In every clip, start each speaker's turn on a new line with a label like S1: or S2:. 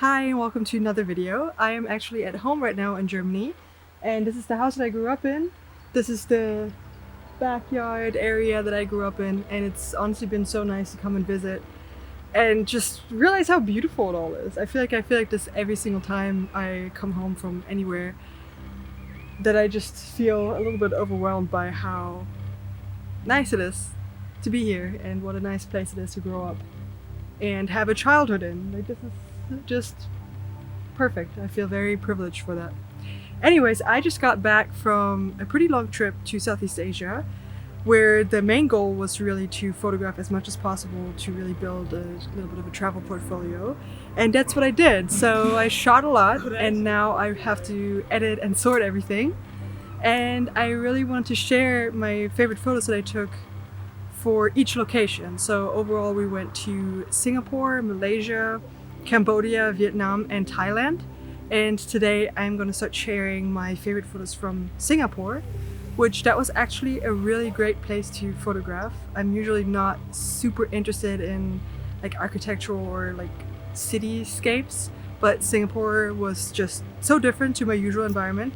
S1: Hi and welcome to another video. I am actually at home right now in Germany, and this is the house that I grew up in. This is the backyard area that I grew up in, and it's honestly been so nice to come and visit and just realize how beautiful it all is. I feel like this every single time I come home from anywhere, that I just feel a little bit overwhelmed by how nice it is to be here and what a nice place it is to grow up and have a childhood in. Like, this is just perfect. I feel very privileged for that. Anyways, I just got back from a pretty long trip to Southeast Asia, where the main goal was really to photograph as much as possible to really build a little bit of a travel portfolio, and that's what I did. So I shot a lot, and now I have to edit and sort everything, and I really want to share my favorite photos that I took for each location. So overall we went to Singapore, Malaysia, Cambodia, Vietnam and Thailand, and today I'm going to start sharing my favorite photos from Singapore, which that was actually a really great place to photograph. I'm usually not super interested in like architectural or like cityscapes, but Singapore was just so different to my usual environment.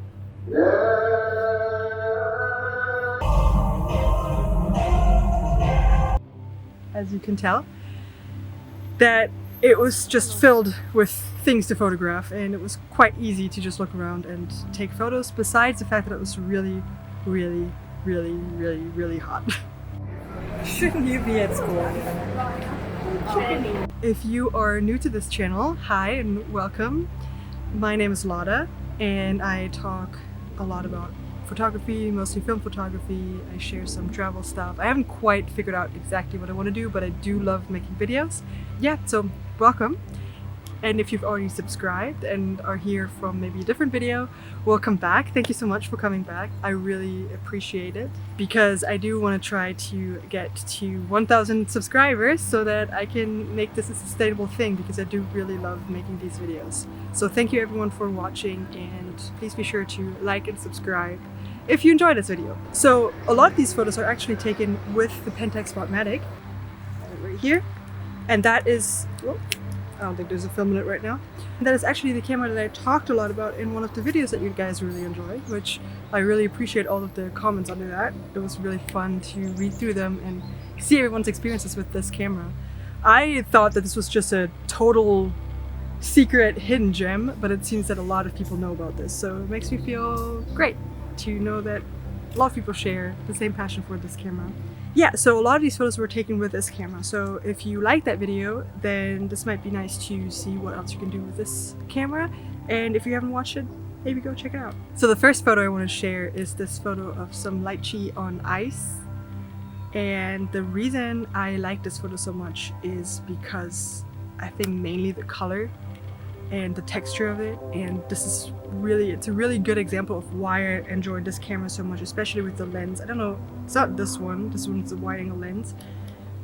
S1: As you can tell, that it was just filled with things to photograph, and it was quite easy to just look around and take photos, besides the fact that it was really hot. Shouldn't you be at school? If you are new to this channel, hi and welcome. My name is Lotta, and I talk a lot about photography, mostly film photography. I share some travel stuff. I haven't quite figured out exactly what I want to do, but I do love making videos. Yeah, so welcome. And if you've already subscribed and are here from maybe a different video, welcome back. Thank you so much for coming back. I really appreciate it, because I do want to try to get to 1,000 subscribers so that I can make this a sustainable thing, because I do really love making these videos. So thank you everyone for watching, and please be sure to like and subscribe if you enjoyed this video. So a lot of these photos are actually taken with the Pentax Spotmatic right here, and that is, well, I don't think there's a film in it right now. And that is actually the camera that I talked a lot about in one of the videos that you guys really enjoyed, which I really appreciate all of the comments under that. It was really fun to read through them and see everyone's experiences with this camera. I thought that this was just a total secret hidden gem, but it seems that a lot of people know about this, so it makes me feel great to know that a lot of people share the same passion for this camera. Yeah, so a lot of these photos were taken with this camera, so if you like that video, then this might be nice to see what else you can do with this camera, and if you haven't watched it, maybe go check it out. So the first photo I want to share is this photo of some lychee on ice, and the reason I like this photo so much is because I think mainly the color and the texture of it, and it's a really good example of why I enjoyed this camera so much, especially with the lens. I don't know, it's not this one's a wide angle lens,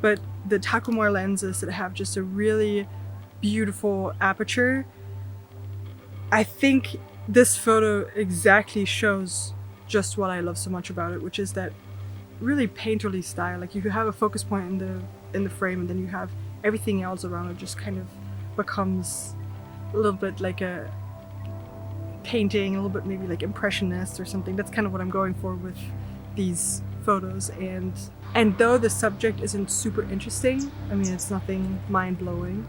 S1: but the Takumar lenses that have just a really beautiful aperture. I think this photo exactly shows just what I love so much about it, which is that really painterly style. Like, you have a focus point in the frame, and then you have everything else around it just kind of becomes a little bit like a painting, a little bit maybe like impressionist or something. That's kind of what I'm going for with these photos. And though the subject isn't super interesting, I mean, it's nothing mind-blowing,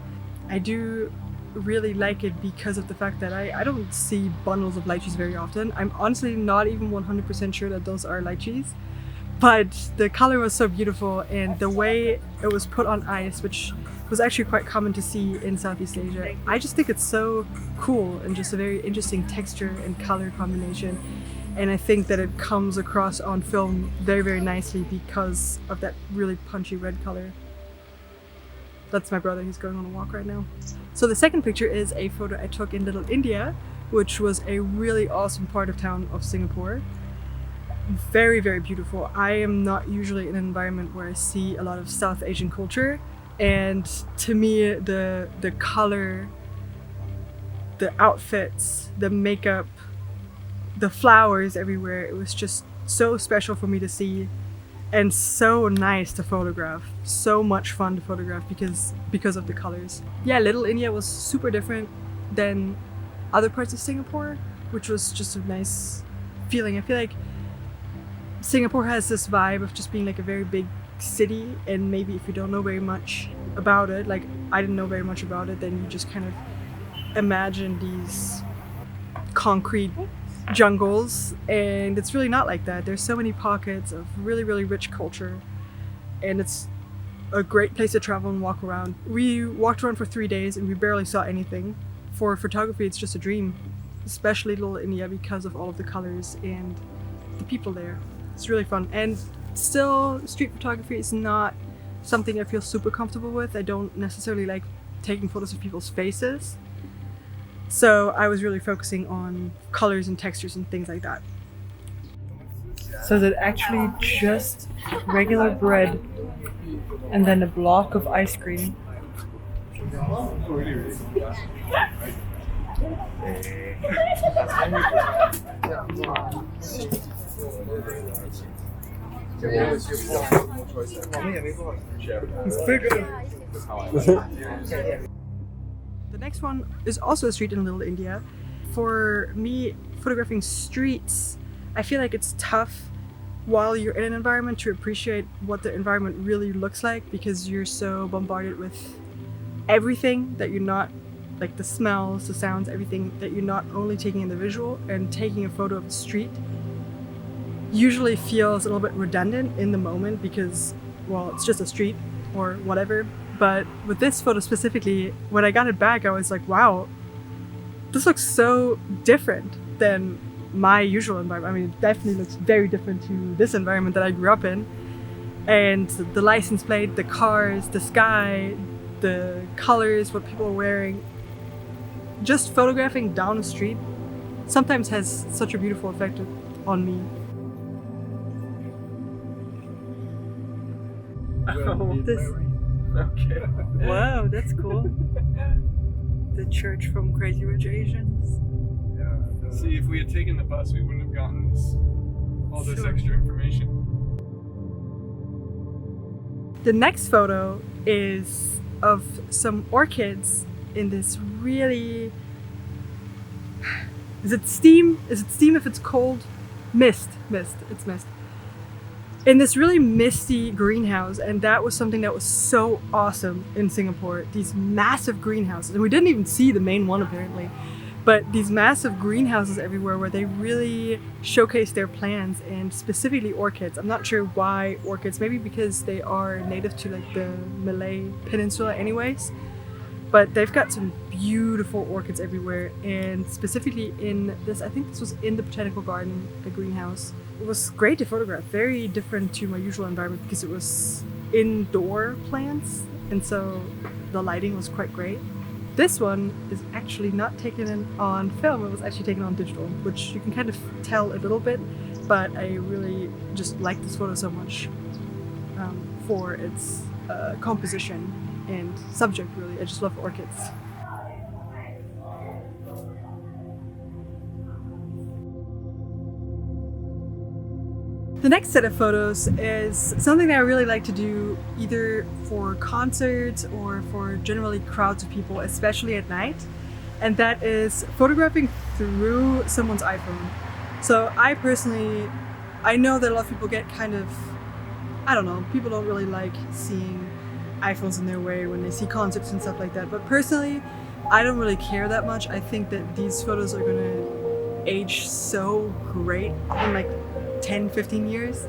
S1: I do really like it because of the fact that I don't see bundles of lychees very often. I'm honestly not even 100% sure that those are lychees, but the color was so beautiful, and the way it was put on ice, which was actually quite common to see in Southeast Asia. I just think it's so cool and just a very interesting texture and color combination, and I think that it comes across on film very nicely because of that really punchy red color. That's my brother, he's going on a walk right now. So the second picture is a photo I took in Little India, which was a really awesome part of town of Singapore. Very beautiful. I am not usually in an environment where I see a lot of South Asian culture, and to me the color, the outfits, the makeup, the flowers everywhere, it was just so special for me to see and so nice to photograph. So much fun to photograph because of the colors. Yeah, Little India was super different. than other parts of Singapore, which was just a nice feeling. I feel like Singapore has this vibe of just being like a very big city, and maybe if you don't know very much about it, like I didn't know very much about it, then you just kind of imagine these concrete jungles, and it's really not like that. There's so many pockets of really, really rich culture, and it's a great place to travel and walk around. We walked around for 3 days and we barely saw anything. For photography, it's just a dream, especially Little India, because of all of the colors and the people there. It's really fun. And still, street photography is not something I feel super comfortable with. I don't necessarily like taking photos of people's faces. So I was really focusing on colors and textures and things like that. So is it actually just regular bread and then a block of ice cream? The next one is also a street in Little India. For me, photographing streets, I feel like it's tough while you're in an environment to appreciate what the environment really looks like, because you're so bombarded with everything that you're not, like the smells, the sounds, everything, that you're not only taking in the visual. And taking a photo of the street usually feels a little bit redundant in the moment because, well, it's just a street or whatever. But with this photo specifically, when I got it back, I was like, wow, this looks so different than my usual environment. I mean, it definitely looks very different to this environment that I grew up in. And the license plate, the cars, the sky, the colors, what people are wearing. Just photographing down the street sometimes has such a beautiful effect on me. Oh, this. Okay. Wow, that's cool. The church from Crazy Rich Asians.
S2: Yeah. See, if we had taken the bus, we wouldn't have gotten all this extra information.
S1: The next photo is of some orchids in this really... Is it steam? Is it steam if it's cold? Mist. It's mist. In this really misty greenhouse, and that was something that was so awesome in Singapore. These massive greenhouses, and we didn't even see the main one apparently, but these massive greenhouses everywhere where they really showcase their plants, and specifically orchids. I'm not sure why orchids, maybe because they are native to like the Malay Peninsula anyways, but they've got some beautiful orchids everywhere. And specifically in this, I think this was in the Botanical Garden, the greenhouse. It was great to photograph, very different to my usual environment because it was indoor plants, and so the lighting was quite great. This one is actually not taken on film, it was actually taken on digital, which you can kind of tell a little bit, but I really just like this photo so much for its composition and subject, really. I just love orchids. The next set of photos is something that I really like to do either for concerts or for generally crowds of people, especially at night. And that is photographing through someone's iPhone. So I personally, I know that a lot of people get kind of, I don't know, people don't really like seeing iPhones in their way when they see concerts and stuff like that. But personally, I don't really care that much. I think that these photos are gonna age so great in like 10-15 years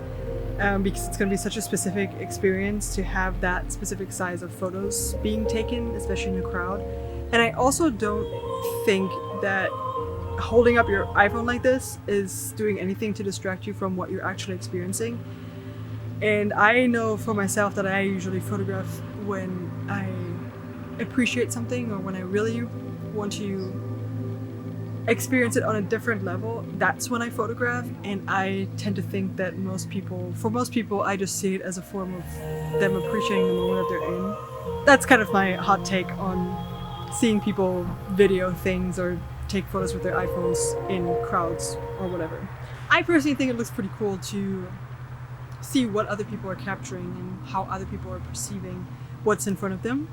S1: because it's going to be such a specific experience to have that specific size of photos being taken, especially in a crowd. And I also don't think that holding up your iPhone like this is doing anything to distract you from what you're actually experiencing. And I know for myself that I usually photograph when I appreciate something or when I really want to experience it on a different level. That's when I photograph, and I tend to think that for most people, I just see it as a form of them appreciating the moment that they're in. That's kind of my hot take on seeing people video things or take photos with their iPhones in crowds or whatever. I personally think it looks pretty cool to see what other people are capturing and how other people are perceiving what's in front of them.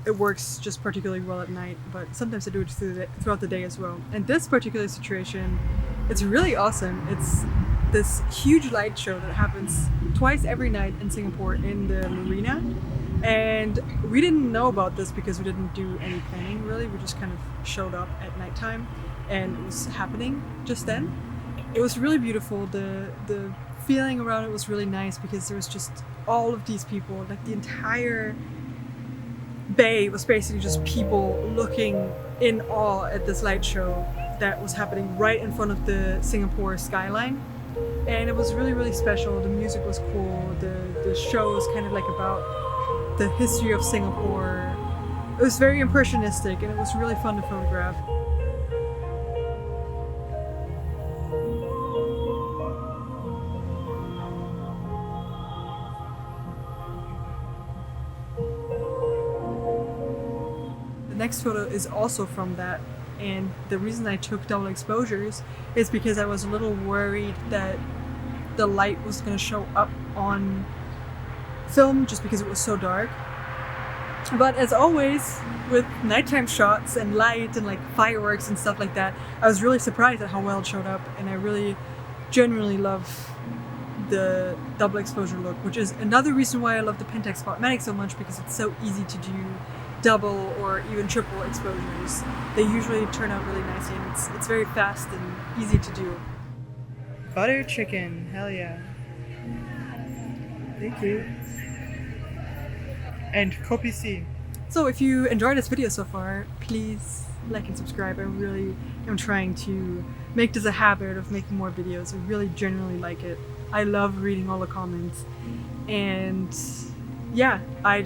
S1: it works just particularly well at night, but sometimes I do it throughout the day as well. And this particular situation, it's really awesome. It's this huge light show that happens twice every night in Singapore in the marina. And we didn't know about this because we didn't do any planning really. We just kind of showed up at nighttime and it was happening just then. It was really beautiful. The feeling around it was really nice because there was just all of these people, like the entire bay was basically just people looking in awe at this light show that was happening right in front of the Singapore skyline. And it was really, really special. The music was cool. The show was kind of like about the history of Singapore. It was very impressionistic and it was really fun to photograph. The next photo is also from that, and the reason I took double exposures is because I was a little worried that the light was going to show up on film just because it was so dark. But as always, with nighttime shots and light and like fireworks and stuff like that, I was really surprised at how well it showed up, and I really genuinely love the double exposure look, which is another reason why I love the Pentax Spotmatic so much, because it's so easy to do double or even triple exposures. They usually turn out really nicely, and it's very fast and easy to do. Butter chicken, hell yeah. Thank you. And kopi C. So if you enjoyed this video so far, please like and subscribe. I really am trying to make this a habit of making more videos. I really genuinely like it. I love reading all the comments, and yeah, I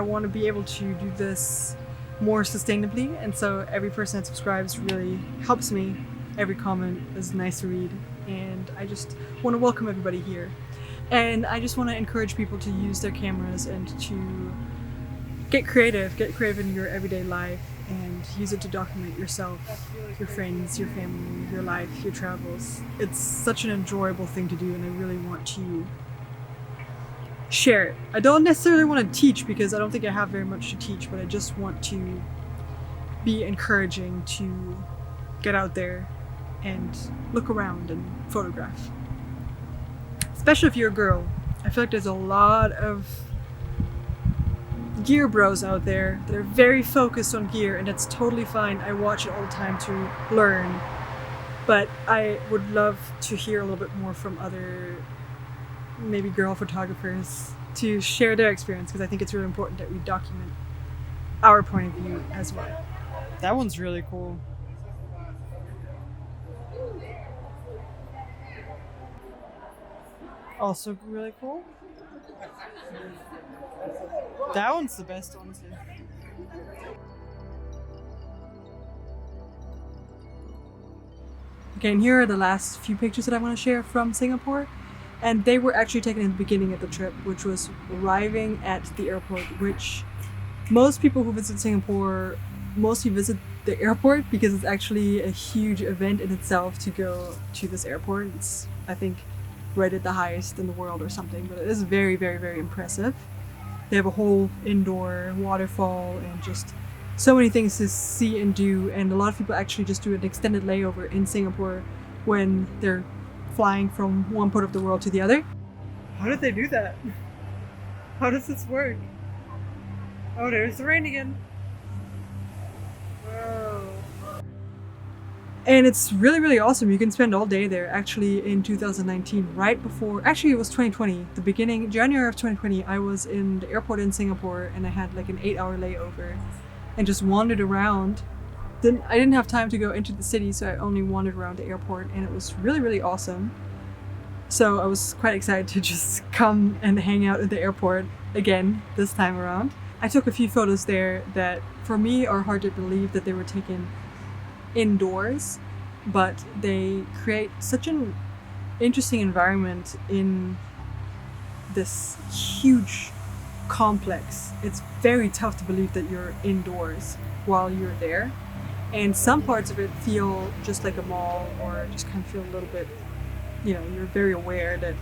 S1: want to be able to do this more sustainably, and so every person that subscribes really helps me. Every comment is nice to read, and I just want to welcome everybody here. And I just want to encourage people to use their cameras and to get creative in your everyday life and use it to document yourself, your friends, your family, your life, your travels. It's such an enjoyable thing to do, and I really want to share it. I don't necessarily want to teach because I don't think I have very much to teach, but I just want to be encouraging to get out there and look around and photograph. Especially if you're a girl. I feel like there's a lot of gear bros out there that are very focused on gear, and that's totally fine. I watch it all the time to learn, but I would love to hear a little bit more from other maybe girl photographers to share their experience, because I think it's really important that we document our point of view as well. That one's really cool. Also really cool. That one's the best, honestly. Okay, and here are the last few pictures that I want to share from Singapore. And they were actually taken in the beginning of the trip, which was arriving at the airport, which most people who visit Singapore mostly visit the airport because it's actually a huge event in itself to go to this airport. It's, I think, rated the highest in the world or something, but it is very, very, very impressive. They have a whole indoor waterfall and just so many things to see and do, and a lot of people actually just do an extended layover in Singapore when they're flying from one part of the world to the other. How did they do that? How does this work? Oh, there's the rain again. Whoa. And it's really, really awesome. You can spend all day there. Actually, in 2019, right before, actually it was 2020, the beginning, January of 2020, I was in the airport in Singapore and I had like an 8-hour layover and just wandered around. I didn't have time to go into the city, so I only wandered around the airport, and it was really, really awesome. So I was quite excited to just come and hang out at the airport again this time around. I took a few photos there that for me are hard to believe that they were taken indoors, but they create such an interesting environment in this huge complex. It's very tough to believe that you're indoors while you're there. And some parts of it feel just like a mall, or just kind of feel a little bit, you're very aware that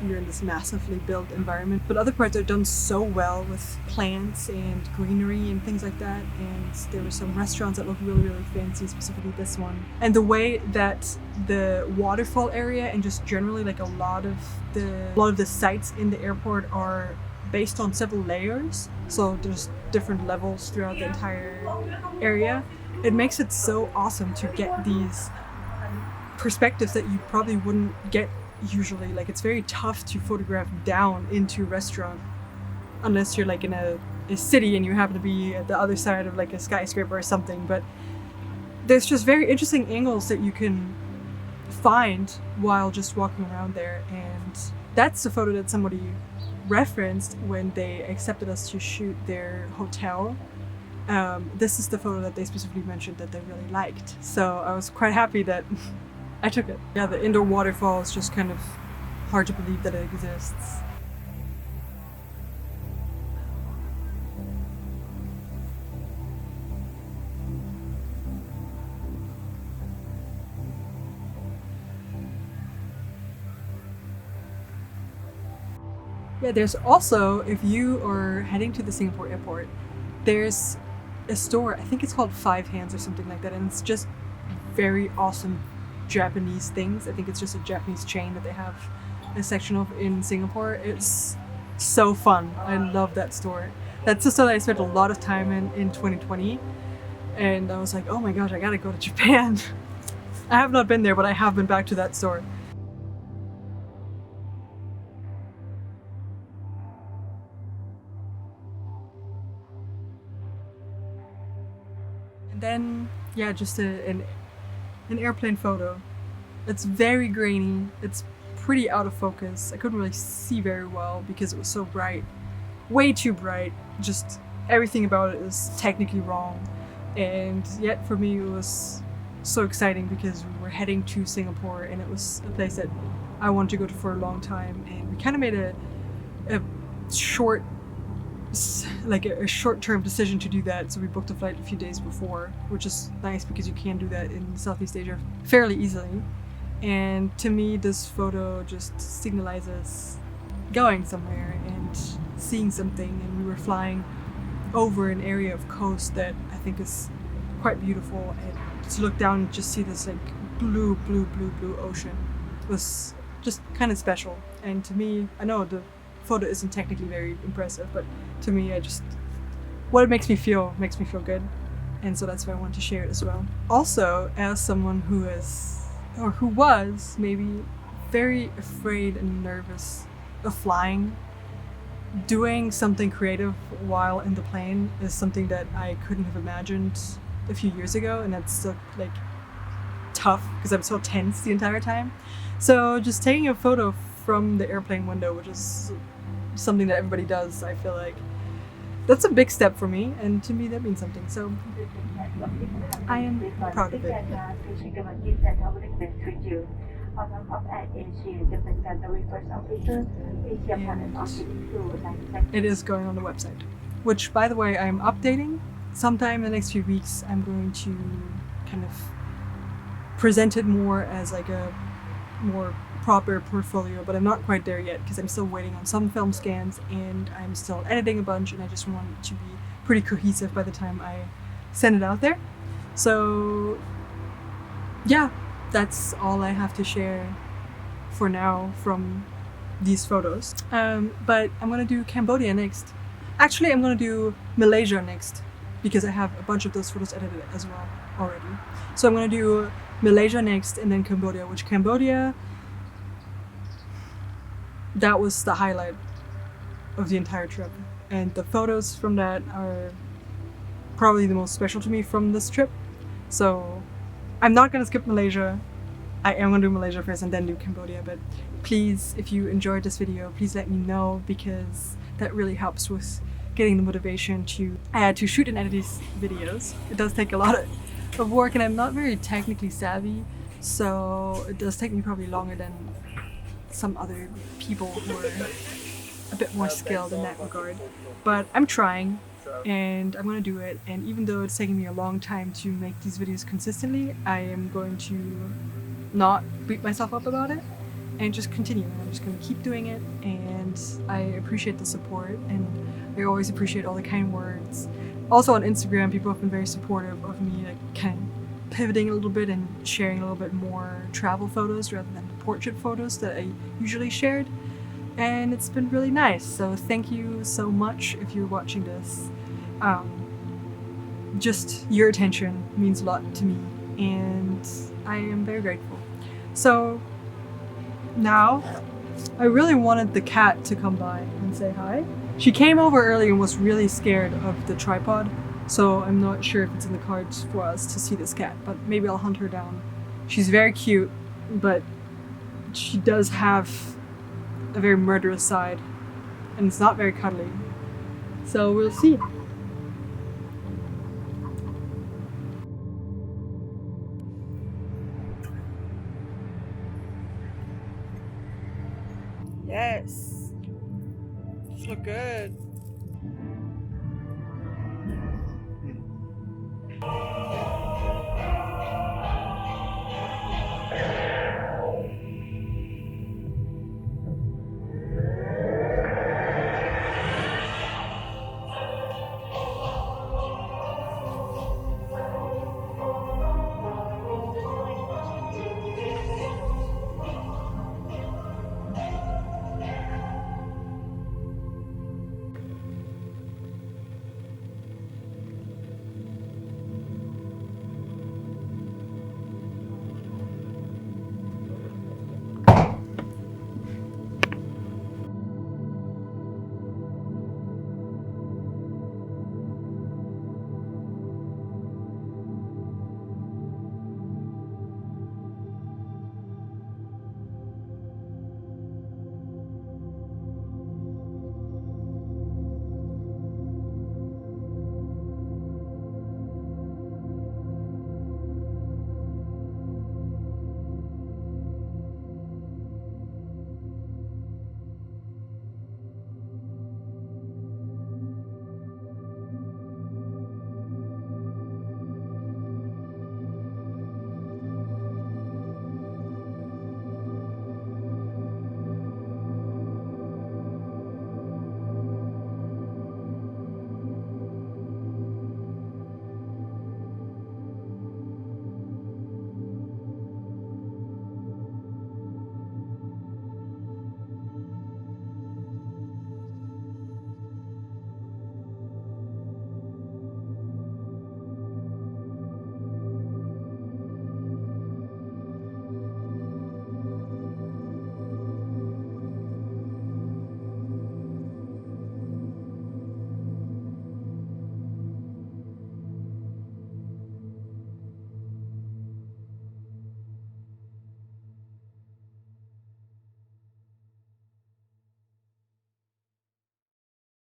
S1: you're in this massively built environment. But other parts are done so well with plants and greenery and things like that. And there were some restaurants that looked really, really fancy, specifically this one. And the way that the waterfall area and just generally like a lot of the sites in the airport are based on several layers. So there's different levels throughout the entire area. It makes it so awesome to get these perspectives that you probably wouldn't get usually. Like, it's very tough to photograph down into a restaurant unless you're like in a city and you happen to be at the other side of like a skyscraper or something. But there's just very interesting angles that you can find while just walking around there. And that's the photo that somebody referenced when they accepted us to shoot their hotel. This is the photo that they specifically mentioned that they really liked. So I was quite happy that I took it. Yeah, the indoor waterfall is just kind of hard to believe that it exists. Yeah, there's also, if you are heading to the Singapore airport, there's a store, I think it's called Five Hands or something like that, and it's just very awesome Japanese things. I think it's just a Japanese chain that they have a section of in Singapore. It's so fun. I love that store. That's the store that I spent a lot of time in 2020, and I was like, oh my gosh, I gotta go to Japan. I have not been there, but I have been back to that store. And then, yeah, just an airplane photo. It's very grainy. It's pretty out of focus. I couldn't really see very well because it was so bright. Way too bright. Just everything about it is technically wrong. And yet for me it was so exciting because we were heading to Singapore and it was a place that I wanted to go to for a long time. And we kind of made a short-term decision to do that. So we booked a flight a few days before, which is nice because you can do that in Southeast Asia fairly easily. And to me, this photo just signalizes going somewhere and seeing something. And we were flying over an area of coast that I think is quite beautiful. And to look down and just see this like blue ocean was just kind of special. And to me, I know the photo isn't technically very impressive, but to me, what it makes me feel good. And so that's why I wanted to share it as well. Also, as someone who was maybe very afraid and nervous of flying, doing something creative while in the plane is something that I couldn't have imagined a few years ago, and that's still like tough because I'm so tense the entire time. So just taking a photo from the airplane window, which is something that everybody does, I feel like that's a big step for me, and to me that means something. So I am proud of it. And it is going on the website, which, by the way, I'm updating. Sometime in the next few weeks, I'm going to kind of present it more as like a more proper portfolio, but I'm not quite there yet because I'm still waiting on some film scans and I'm still editing a bunch, and I just want it to be pretty cohesive by the time I send it out there. So yeah, that's all I have to share for now from these photos. But I'm gonna do Cambodia next. Actually, I'm gonna do Malaysia next because I have a bunch of those photos edited as well already. So I'm gonna do Malaysia next and then Cambodia, which Cambodia, that was the highlight of the entire trip. And the photos from that are probably the most special to me from this trip. So I'm not gonna skip Malaysia. I am gonna do Malaysia first and then do Cambodia, but please, if you enjoyed this video, please let me know because that really helps with getting the motivation to shoot and edit these videos. It does take a lot of work and I'm not very technically savvy, so it does take me probably longer than some other people who are a bit more skilled in that regard. But I'm trying and I'm gonna do it, and even though it's taking me a long time to make these videos consistently, I am going to not beat myself up about it and just continue. I'm just going to keep doing it, and I appreciate the support, and I always appreciate all the kind words. Also on Instagram, people have been very supportive of me, like kind of pivoting a little bit and sharing a little bit more travel photos rather than the portrait photos that I usually shared, and it's been really nice. So thank you so much if you're watching this. Just your attention means a lot to me, and I am very grateful. So now, I really wanted the cat to come by and say hi. She came over earlier and was really scared of the tripod, so I'm not sure if it's in the cards for us to see this cat, but maybe I'll hunt her down. She's very cute, but she does have a very murderous side, and it's not very cuddly. So we'll see. Yes. These look good.